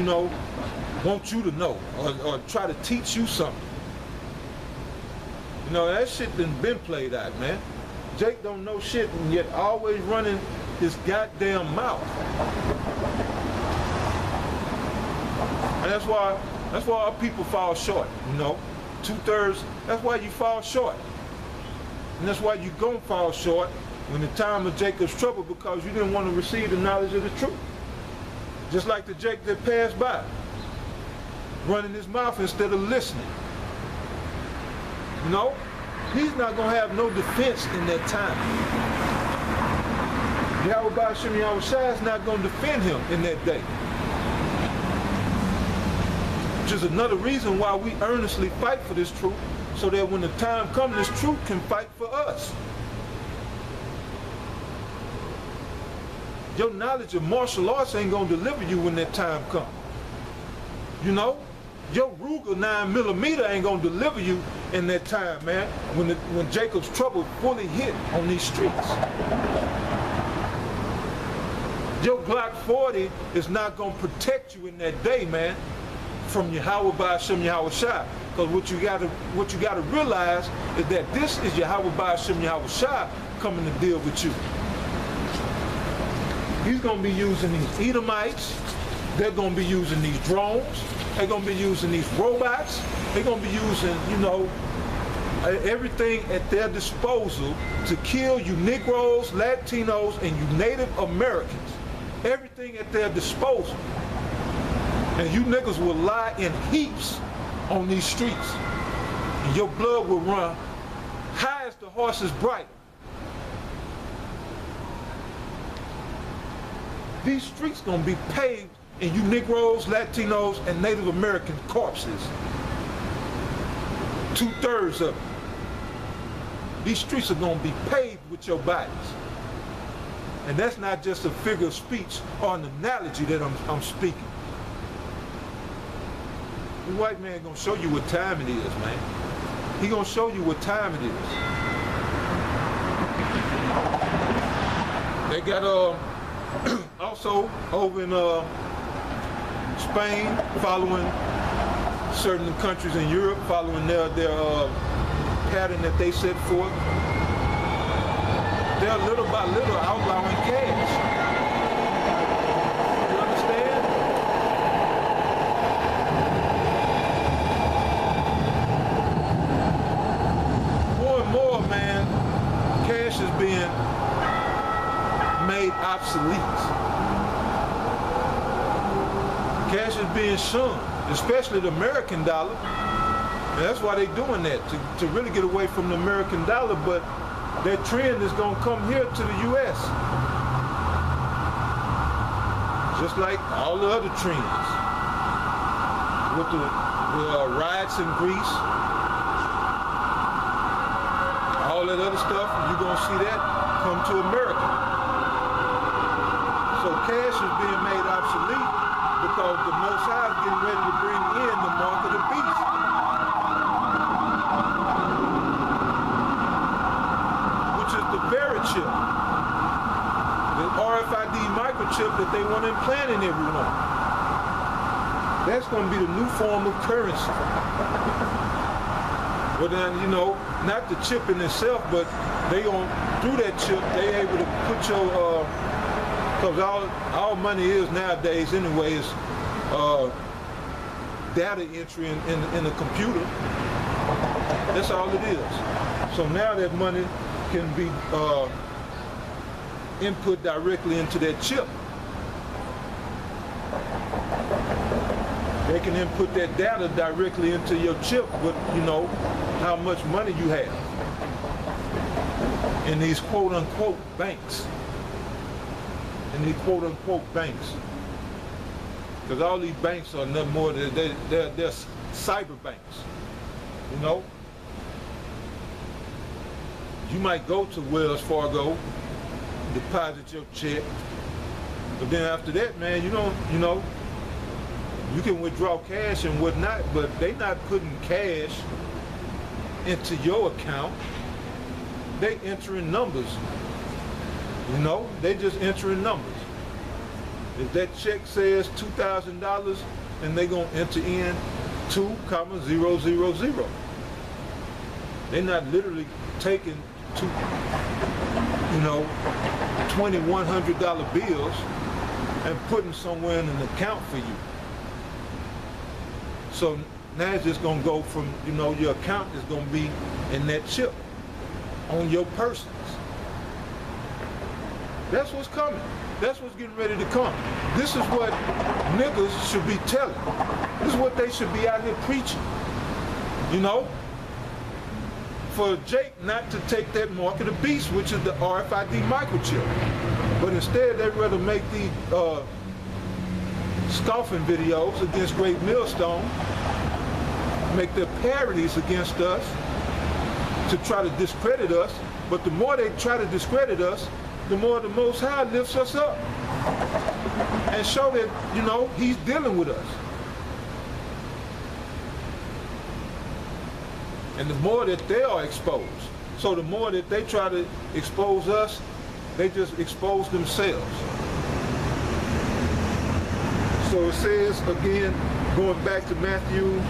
want you to know or try to teach you something. That shit done been played out, man. Jake don't know shit and yet always running his goddamn mouth. And that's why our people fall short, 2/3, that's why you fall short. And that's why you gonna fall short when the time of Jacob's trouble, because you didn't want to receive the knowledge of the truth. Just like the Jake that passed by, running his mouth instead of listening. He's not gonna have no defense in that time. Yahweh Ba'ashem Yahushua is not gonna defend him in that day. Which is another reason why we earnestly fight for this truth, so that when the time comes, this truth can fight for us. Your knowledge of martial arts ain't gonna deliver you when that time comes. Your Ruger 9mm ain't gonna deliver you in that time, man, when Jacob's trouble fully hit on these streets. Your Glock 40 is not gonna protect you in that day, man, from Yahweh Ba'ashem Yahushua. Because what you gotta realize is that this is Yahweh Ba'ashem Yahushua coming to deal with you. He's gonna be using these Edomites. They're gonna be using these drones. They're gonna be using these robots. They're gonna be using, everything at their disposal to kill you Negroes, Latinos, and you Native Americans. Everything at their disposal. And you niggas will lie in heaps on these streets. And your blood will run high as the horse is bright. These streets gonna be paved in you Negroes, Latinos, and Native American corpses. 2/3 of them. These streets are gonna be paved with your bodies. And that's not just a figure of speech or an analogy that I'm speaking. The white man gonna show you what time it is, man. He gonna show you what time it is. They got also over in Spain, following certain countries in Europe, following their pattern that they set forth. They're little by little outlawing cash. You understand? More and more, man, cash is being made obsolete. Cash is being shunned, especially the American dollar. And that's why they're doing that, to really get away from the American dollar, but that trend is gonna come here to the US. Just like all the other trends. With the riots in Greece, all that other stuff, you're gonna see that come to America. So cash is being made obsolete because the Most High is getting ready to bring in the mark of the beast. Which is the Verichip, the RFID microchip that they want to implant in everyone. That's going to be the new form of currency. But then, not the chip in itself, but they through that chip, they able to put your, because all money is nowadays anyway is data entry in the computer. That's all it is. So now that money can be input directly into that chip. They can input that data directly into your chip with, how much money you have in these quote-unquote banks. In these quote-unquote banks. Because all these banks are nothing more than, they're cyber banks. You might go to Wells Fargo, deposit your check, but then after that, man, you can withdraw cash and whatnot, but they not putting cash into your account. They entering numbers. They just entering numbers. If that check says $2,000, then they're going to enter in 2,000. They're not literally taking two, $2,100 bills and putting somewhere in an account for you. So now it's just going to go from, your account is going to be in that chip on your persons. That's what's coming. That's what's getting ready to come. This is what niggas should be telling. This is what they should be out here preaching. For Jake not to take that mark of the beast, which is the RFID microchip. But instead, they'd rather make these scoffing videos against Great Millstone, make their parodies against us to try to discredit us. But the more they try to discredit us, the more the Most High lifts us up and show that, He's dealing with us. And the more that they are exposed, so the more that they try to expose us, they just expose themselves. So it says, again, going back to Matthew,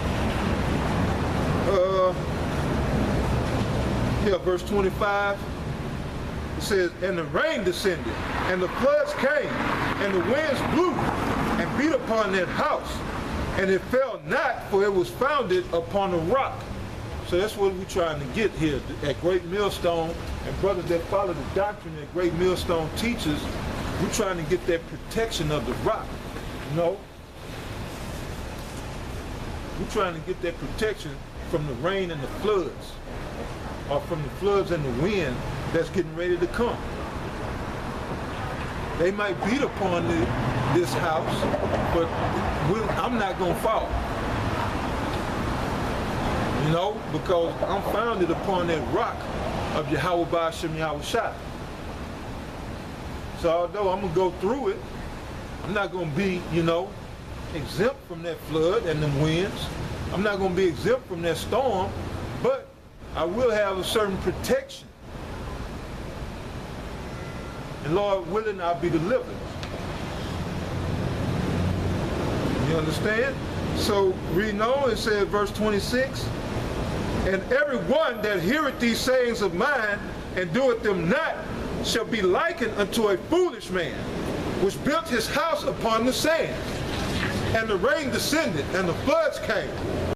verse 25, it says, and the rain descended, and the floods came, and the winds blew, and beat upon that house, and it fell not, for it was founded upon a rock. So that's what we're trying to get here at Great Millstone, and brothers that follow the doctrine that Great Millstone teaches, we're trying to get that protection of the rock. We're trying to get that protection from the rain and the floods, or from the floods and the wind that's getting ready to come. They might beat upon this house, but I'm not going to fall. Because I'm founded upon that rock of Yahweh Ba'ashem Yahushua. So although I'm going to go through it, I'm not going to be, exempt from that flood and them winds. I'm not going to be exempt from that storm, but I will have a certain protection. And Lord willing, I'll be delivered. You understand? So reading on, it says, verse 26, and every one that heareth these sayings of mine and doeth them not shall be likened unto a foolish man, which built his house upon the sand. And the rain descended, and the floods came,